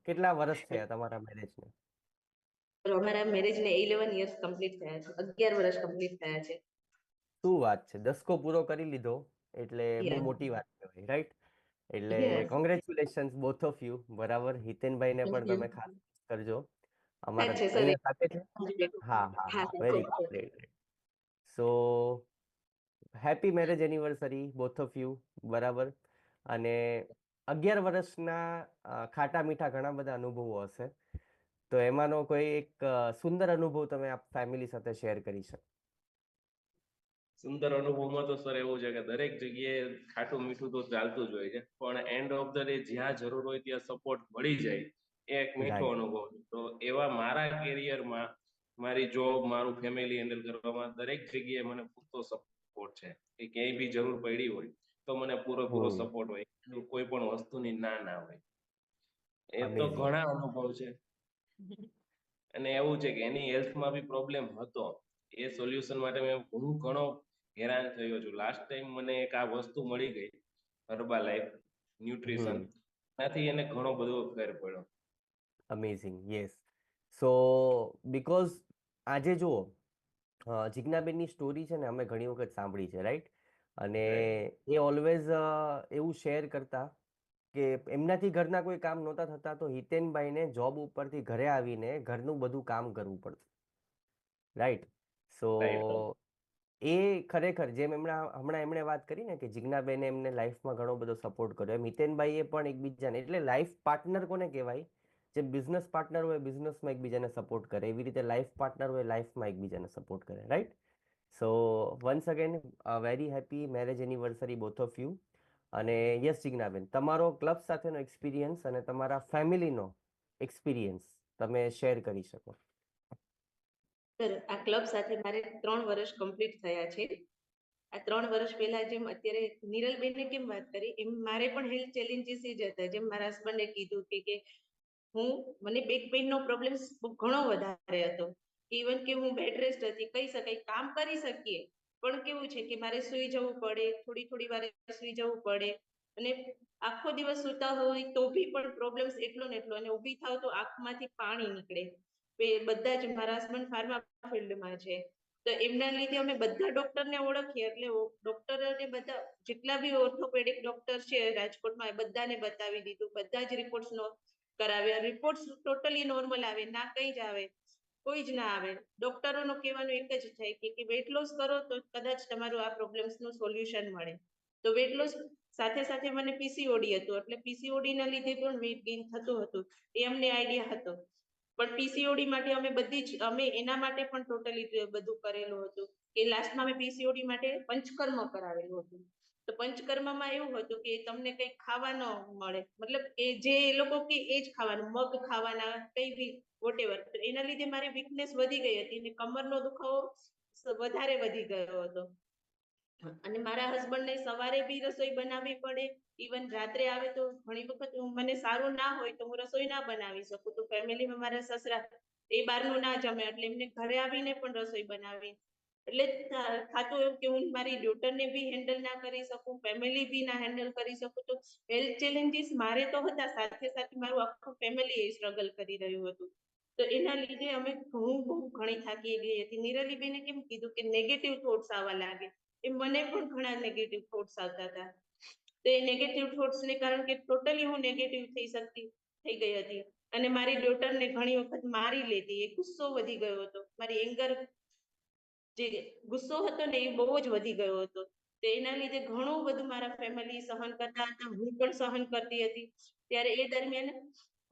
કેટલા વર્ષ થયા તમારા મેરેજને? અમારા મેરેજ ને 11 યર્સ કમ્પ્લીટ થયા છે, 11 વર્ષ કમ્પ્લીટ થયા છે. શું વાત છે, દસકો પૂરો કરી લીધો એટલે બહુ યસ મોટી વાત કહેવાય, રાઈટ? એટલે yes. Congratulations both of you. બરાબર, હિતેનભાઈને થેન્ક પણ યુ. તમે ખાસ કરજો. અમારા સાચે સર. અહીંયા સાથે છે. હા હા હા હા, સાચે વેરી છે. Good. So happy marriage anniversary both of you. બરાબર. અને 11 વર્ષના ખાટા મીઠા ઘણા બધા અનુભવો હશે, તો એમાંનો કોઈ એક સુંદર અનુભવ તમે આ ફેમિલી સાથે શેર કરી શકો? સુંદર અનુભવમાં તો સર એવું છે કે દરેક જગ્યાએ ખાટું મીઠું તો ચાલતું જ હોય છે, પણ એન્ડ ઓફ ધ ડે જ્યાં જરૂર હોય ત્યાં સપોર્ટ મળી જાય એ એક મીઠો રાઈટ. અનુભવ છે. તો એવા મારા કેરિયરમાં મારી જોબ, મારું ફેમિલી હેન્ડલ કરવામાં દરેક જગ્યાએ મને પૂરતો સપોર્ટ છે કે ક્યાંય બી જરૂર પડી હોય તો મને પૂરેપૂરો હમ. સપોર્ટ હોય, કોઈ પણ વસ્તુની ના હોય. એ તો અમેઝિંગ. ઘણા અનુભવ છે. અને એવું છે કે એની હેલ્થમાં બી પ્રોબ્લેમ હતો, એ સોલ્યુશન માટે હું ઘણો હેરાન થયો છું. લાસ્ટ ટાઈમ મને એક આ વસ્તુ મળી ગઈ, હર્બા લાઈફ ન્યુટ્રિશન, હમ. ત્યાંથી એને ઘણો બધો ફેર પડ્યો. Amazing, yes. સો બીકોઝ આજે જુઓ, જિજ્ઞાબેનની સ્ટોરી છે ને અમે ઘણી વખત સાંભળી છે, રાઈટ? અને રાઈટ. એ ઓલવેઝ એવું શેર કરતા કે એમનાથી ઘરના કોઈ કામ નહોતા થતા તો હિતેનભાઈને જોબ ઉપરથી ઘરે આવીને ઘરનું બધું કામ કરવું પડતું, રાઈટ? સો રાઈટ. એ ખરેખર જેમ હમણાં એમણે વાત કરી ને કે જિજ્ઞાબેને એમને લાઈફમાં ઘણો બધો સપોર્ટ કર્યો, એમ હિતેનભાઈએ પણ એકબીજાને, એટલે લાઈફ પાર્ટનર કોને કહેવાય? જે બિઝનેસ પાર્ટનર હોય બિઝનેસમાં એકબીજાને સપોર્ટ કરે, એવી રીતે લાઈફ પાર્ટનર હોય લાઈફમાં એકબીજાને સપોર્ટ કરે, right? So once again very happy marriage anniversary both of you. અને યસ જિજ્ઞાબેન, તમારો ક્લબ સાથેનો એક્સપિરિયન્સ અને તમારા ફેમિલીનો એક્સપિરિયન્સ તમે શેર કરી શકો. સર, આ ક્લબ સાથે મારે 3 વર્ષ કમ્પ્લીટ થયા છે. આ 3 વર્ષ પહેલા જેમ અત્યારે નિરલબેને કેમ વાત કરી એમ મારે પણ હેલ્થ ચેલેન્જીસ જ હતા. જેમ મારા હસબન્ડે કીધું કે મને બેક પેઇન નો પ્રોબ્લેમ ઘણો વધારે હતો. ઇવન કે હું બેડ રેસ્ટ હતી, કહી શકાય કામ કરી શકીએ, પણ કેવું છે કે મારે સુઈ જવું પડે, થોડી વારે સુઈ જવું પડે, અને આખો દિવસ સુતા હોય તો બી પણ પ્રોબ્લેમ્સ એટલો ને એટલો, અને ઊભી થાવ તો આંખમાંથી પાણી નીકળે. બધા જ મારા હસબન્ડ ફાર્મા ફિલ્ડમાં છે, તો એમના લીધે અમે બધા ડોક્ટરને ઓળખીએ, એટલે ડોક્ટરોને બધા જેટલા બી ઓર્થોપેડિક ડોક્ટર છે રાજકોટમાં એ બધાને બતાવી દીધું, બધા જ રિપોર્ટ્સ નો કરાવ્યા. રિપોર્ટ્સ ટોટલી નોર્મલ આવે, ના કઈ જ આવે, કોઈ જ ના આવે. ડોક્ટરોનું કહેવાનું એક જ થાય કે વેટ લોસ કરો તો કદાચ તમારું આ પ્રોબ્લેમ્સ નું સોલ્યુશન મળે. તો વેટ લોસ સાથે સાથે મને પીસીઓડી હતું, એટલે પીસીઓડી ના લીધે પણ વેટ ગેઇન થતું હતું, એ અમને આઈડિયા હતો. પણ પીસીઓડી માટે અમે એના માટે પણ ટોટલી બધું કરેલું હતું કે લાસ્ટમાં અમે પીસીઓડી માટે પંચકર્મ કરાવેલું હતું. તો પંચકર્મમાં એવું હતું કે તમને કઈ ખાવા ન મળે, મતલબ એ જે એ લોકો કે એ જ ખાવાનું, મગ ખાવાના, કઈ બી વોટેવર. તો એના લીધે મારી વીકનેસ વધી ગઈ હતી અને કમરનો દુખાવો વધારે વધી ગયો હતો. અને મારા હસબન્ડ ને સવારે બી રસોઈ બનાવવી પડે, ઇવન રાત્રે આવે તો ઘણી વખત મને સારું ના હોય તો હું રસોઈ ના બનાવી શકું, તો ફેમિલીમાં મારા સસરા એ બહારનું ના જમે, એટલે એમને ઘરે આવીને પણ રસોઈ બનાવી. એટલે થાતું એવું કે હું મારી ડોટરને બી હેન્ડલ ના કરી શકું, ફેમિલી બી ના હેન્ડલ કરી શકું. તો હેલ્થ ચેલેન્જીસ મારે તો હતા, સાથે સાથે મારું આખું ફેમિલી એ સ્ટ્રગલ કરી રહ્યું હતું. તો એના લીધે અમે બહુ ઘણી થાકી ગઈ હતી. નિરલી બેને કેમ કીધું કે નેગેટિવ થોટ્સ આવવા લાગે, એ મને પણ ઘણા નેગેટિવ થોટ્સ આવતા હતા. તો એ નેગેટિવ થોટ્સ ને કારણ કે ટોટલી હું નેગેટિવ થઈ ગઈ હતી. અને મારી ડોટરને ઘણી વખત મારી લેતી, એ ગુસ્સો વધી ગયો હતો, મારી એંગર જે ગુસ્સો હતો ને એ બહુ જ વધી ગયો હતો. તો એના લીધે ઘણું બધું મારા ફેમિલી સહન કરતા હતા, હું પણ સહન કરતી હતી. ત્યારે એ દરમિયાન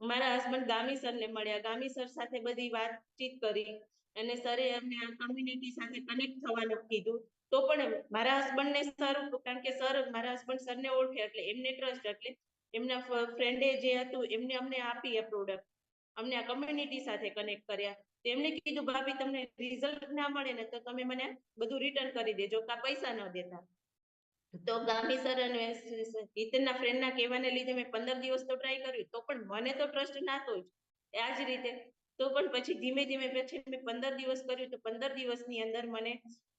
મારા હસબન્ડ ગામી સર ને મળ્યા, ગામી સર સાથે બધી વાતચીત કરી અને સરે અમને આ કમ્યુનિટી સાથે કનેક્ટ થવાનું કીધું. તો પણ મારા હસબન્ડ ને સર, કારણ કે સર મારા હસબન્ડ સરને ઓળખે એટલે એમને ટ્રસ્ટ, એટલે એમના ફ્રેન્ડે જે હતું એમને અમને આપી એ પ્રોડક્ટ, અમને આ કમ્યુનિટી સાથે કનેક્ટ કર્યા. તેમને કીધું ભાભી તમને રિઝલ્ટ ના મળે ને તો તમે મને બધું રિટર્ન કરી દેજો, કા પૈસા ન દેતા. તો ગામી સર અને હિતેનના ફ્રેન્ડના કહેવાને લીધે મેં 15 દિવસ તો ટ્રાય કર્યું, તો પણ મને તો ટ્રસ્ટ નાતો જ. આ જ રીતે તો પણ પછી ધીમે ધીમે પછી મેં 15 દિવસ કર્યું, તો 15 દિવસની અંદર મને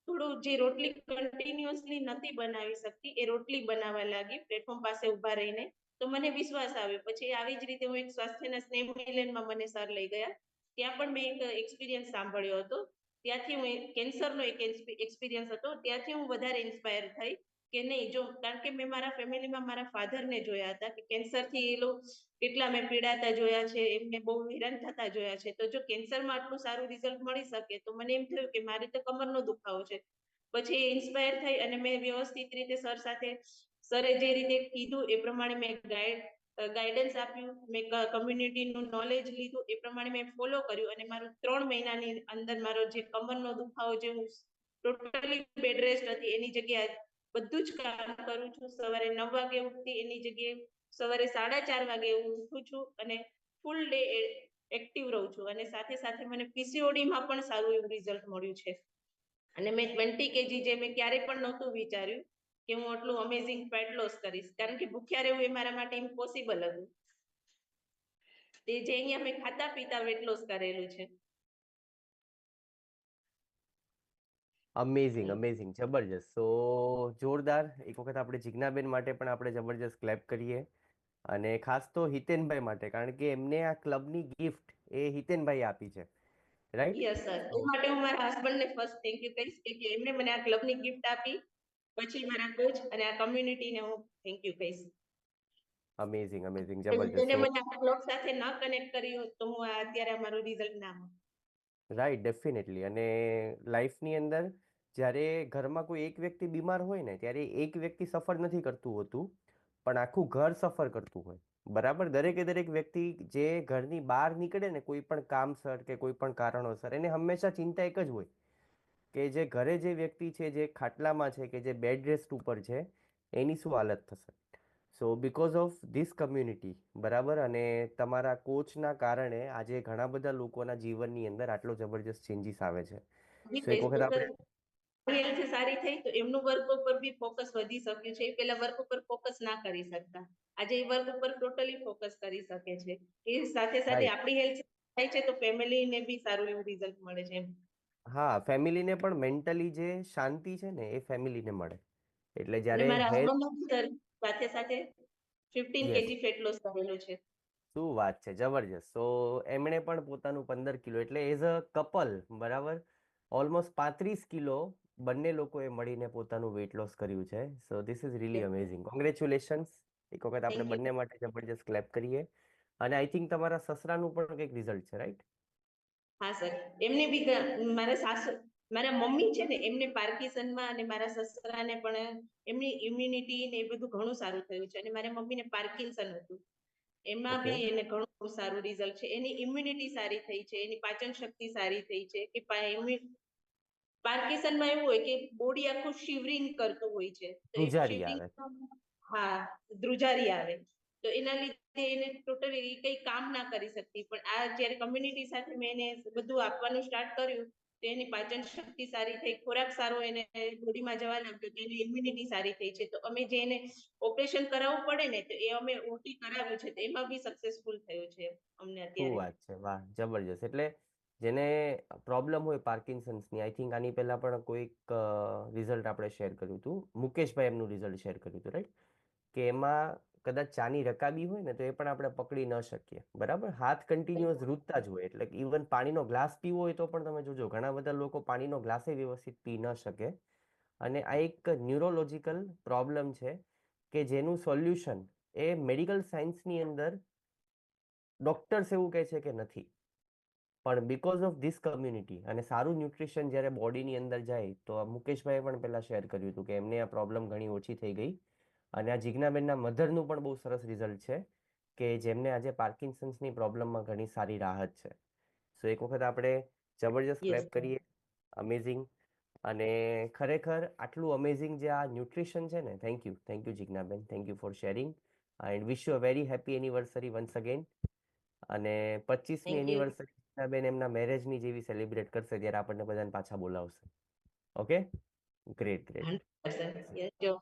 થોડું, જે રોટલી કન્ટિન્યુઅસલી નથી બનાવી શકતી એ રોટલી બનાવવા લાગી પ્લેટફોર્મ પાસે ઉભા રહીને. તો મને વિશ્વાસ આવ્યો. પછી આવી જ રીતે હું એક સ્વાસ્થ્યના સ્નેહ મિલનમાં મને સર લઈ ગયા. ત્યાં પણ મેં એક એક્સપિરિયન્સ સાંભળ્યો હતો. ત્યાંથી હું કેન્સરનો એક એક્સપિરિયન્સ હતો, ત્યાંથી હું વધારે ઇન્સ્પાયર થઈ કે નહીં, જો કારણ કે મેં મારા ફેમિલીમાં મારા ફાધરને જોયા હતા કે કેન્સરથી એ લોકો કેટલા મેં પીડાતા જોયા છે, એમને બહુ હેરાન થતા જોયા છે. તો જો કેન્સરમાં આટલું સારું રિઝલ્ટ મળી શકે તો મને એમ થયું કે મારે તો કમરનો દુખાવો છે. પછી ઇન્સ્પાયર થઈ અને મેં વ્યવસ્થિત રીતે સર સાથે, સરે જે રીતે કીધું એ પ્રમાણે મેં ગાઈડન્સ આપ્યું, મેં કમ્યુનિટીનું નોલેજ લીધું, એ પ્રમાણે મેં ફોલો કર્યું અને મારું 3 મહિનાની અંદર મારો જે કમરનો દુખાવો, જે હું ટોટલી બેડ રેસ્ટ હતી, એની જગ્યાએ બધું જ કામ કરું છું. સવારે 9 વાગે ઉઠતી એની જગ્યાએ સવારે 4:30 વાગે હું ઉઠું છું અને ફૂલ ડે એક્ટિવ રહું છું. અને સાથે સાથે મને પીસીઓડીમાં પણ સારું એવું રિઝલ્ટ મળ્યું છે. અને મેં 20 કેજી, જે મેં ક્યારેય પણ નહોતું વિચાર્યું કે હું આટલું અમેઝિંગ ફેટ લોસ કરીશ, કારણ કે ભૂખ્યા રહેવું એ મારા માટે ઇમ્પોસિબલ હતું. તે જે અહીંયા મેં ખાતા પીતા વેટ લોસ કરેલું છે. અમેઝિંગ, અમેઝિંગ, જબરજસ્ત. સો જોરદાર. એક વખત આપણે જિજ્ઞાબેન માટે પણ આપણે જબરજસ્ત ક્લેપ કરીએ, અને ખાસ તો હિતેનભાઈ માટે, કારણ કે એમને આ ક્લબની ગિફ્ટ એ હિતેનભાઈ આપી છે, રાઈટ? યસ સર, એ માટે હું મારા હસબન્ડને ફર્સ્ટ થેન્ક યુ કહીશ કે એમને મને આ ક્લબની ગિફ્ટ આપી. પછી મારા કોચ અને આ કમ્યુનિટીને હું થેન્ક યુ કહીશ. અમેઝિંગ, અમેઝિંગ, તેને જબરજસ્ત. સો મને આ ક્લબ સાથે ન કનેક્ટ કર્યું હોત તો હું અત્યારે મારું રિઝલ્ટ ના હોત. Right, definitely. અને લાઈફની અંદર જ્યારે ઘરમાં કોઈ એક વ્યક્તિ બીમાર હોય ને, ત્યારે એક વ્યક્તિ સફર નથી કરતું હોતું, પણ આખું ઘર સફર કરતું હોય. બરાબર? દરેક વ્યક્તિ જે ઘરની બહાર નીકળે ને કોઈ પણ કામસર કે કોઈ પણ કારણોસર, એને હંમેશા ચિંતા એક જ હોય કે જે ઘરે જે વ્યક્તિ છે, જે ખાટલામાં છે, કે જે બેડ રેસ્ટ ઉપર છે, એની શું હાલત થશે. સો બીકોઝ ઓફ ધીસ કમ્યુનિટી, બરાબર, અને તમારા કોચના કારણે આજે ઘણા બધા લોકોના જીવનની અંદર આટલો જબરજસ્ત ચેન્જીસ આવે છે. સો એક વખત આપણે હેલ્થ સારી થઈ તો એમનું વર્ક ઉપર બી ફોકસ વધી શક્યું છે. એ પેલા વર્ક ઉપર ફોકસ ના કરી શકતા, આજે એ વર્ક ઉપર ટોટલી ફોકસ કરી શકે છે. એ સાથે સાથે રાઈટ, આપણી હેલ્થ થાય છે તો ફેમિલીને બી સારું એવું રિઝલ્ટ મળે છે. હા, ફેમિલીને પણ મેન્ટલી જે શાંતિ છે ને એ ફેમિલીને મળે. એટલે અને જ્યારે મારા હેલ્થ, હસબન્ડ સાથે સાથે 15 યસ, કેજી ફેટ લોસ કરેલું છે. શું વાત છે, જબરજસ્ત. સો એમણે પણ પોતાનું 15 કિલો, એટલે એઝ અ કપલ, બરાબર, ઓલમોસ્ટ 35 કિલો બંને લોકોએ મળીને પોતાનું વેઇટ લોસ કર્યું છે. So this is really amazing. Congratulations. એક વખત આપણે થેન્ક યુ. બંને માટે જબરજસ્ત ક્લેપ કરીએ. અને આઈ થિંક તમારા સસરાનું પણ કંઈક રિઝલ્ટ છે, રાઈટ? હા સર, એમને બી મારા સાસુ, મારા મમ્મી છે ને એમને પાર્કિન્સનમાં, અને મારા સસરાને પણ એમની ઇમ્યુનિટી ને એ બધું ઘણું સારું થયું છે. અને મારા મમ્મીને પાર્કિન્સન હતું, એમાં ઓકે. બી એને ઘણું સારું રિઝલ્ટ છે. એની ઇમ્યુનિટી સારી થઈ છે, એની પાચન શક્તિ સારી થઈ છે. કે પાર્કિન્સનમાં એવું હોય કે બોડી આખું શિવરિંગ કરતું હોય છે, તો એ ધ્રુજારી શિવરિંગ, આવે. હા, ધ્રુજારી આવે. તો એના લીધે એને ટોટલી કઈ કામ ના કરી શકતી. પણ આ જયારે કમ્યુનિટી સાથે મેં એને બધું આપવાનું સ્ટાર્ટ કર્યું તો એની પાચન શક્તિ સારી થઈ, ખોરાક સારો એને બોડીમાં જવા લાગ્યો, તો એની ઇમ્યુનિટી સારી થઈ છે. તો અમે જે એને ઓપરેશન કરાવવું પડે ને, તો એ અમે ઓટી કરાવ્યું છે, તો એમાં બી સક્સેસફુલ થયું છે અમને શું અત્યારે. વાત છે, વાહ, જબરજસ્ત. એટલે જેને પ્રોબ્લેમ હોય પાર્કિન્સન્સની, આઈ થિંક આની પહેલા પણ કોઈક રિઝલ્ટ આપણે શેર કર્યું હતું, મુકેશભાઈ એમનું રિઝલ્ટ શેર કર્યું હતું, રાઈટ? કે એમાં કદાચ ચાની રકાબી હોય ને તો એ પણ આપણે પકડી ન શકીએ, બરાબર, હાથ કન્ટિન્યુઅસ રૂતતા જ હોય. એટલે ઇવન પાણીનો ગ્લાસ પીવો હોય તો પણ તમે જોજો ઘણા બધા લોકો પાણીનો ગ્લાસે વ્યવસ્થિત પી ન શકે. અને આ એક ન્યુરોલોજીકલ પ્રોબ્લેમ છે કે જેનું સોલ્યુશન એ મેડિકલ સાયન્સની અંદર ડોક્ટર્સ એવું કહે છે કે નથી, પણ બીકોઝ ઓફ ધીસ કમ્યુનિટી અને સારું ન્યુટ્રિશન જ્યારે બોડીની અંદર જાય, તો મુકેશભાઈએ પણ પહેલા શેર કર્યું હતું કે એમને આ પ્રોબ્લેમ ઘણી ઓછી થઈ ગઈ. અને આ જિજ્ઞાબેનના મધરનું પણ બહુ સરસ રિઝલ્ટ છે કે જેમને આજે પાર્કિન્સન્સની પ્રોબ્લેમમાં ઘણી સારી રાહત છે. સો એક વખત આપણે જબરજસ્ત યસ ક્લેપ કરીએ. અમેઝિંગ. અને ખરેખર આટલું અમેઝિંગ જે આ ન્યુટ્રિશન છે ને, thank you Jignaben, thank you for sharing. And wish you a very happy anniversary once again. અને 25મી થેન્ક યુ. એનિવર્સરી બેન એમના મેરેજની જેવી સેલિબ્રેટ કરશે ત્યારે આપણને બધાને પાછા બોલાવશે. Okay, great, great. 100%. યસ, જો.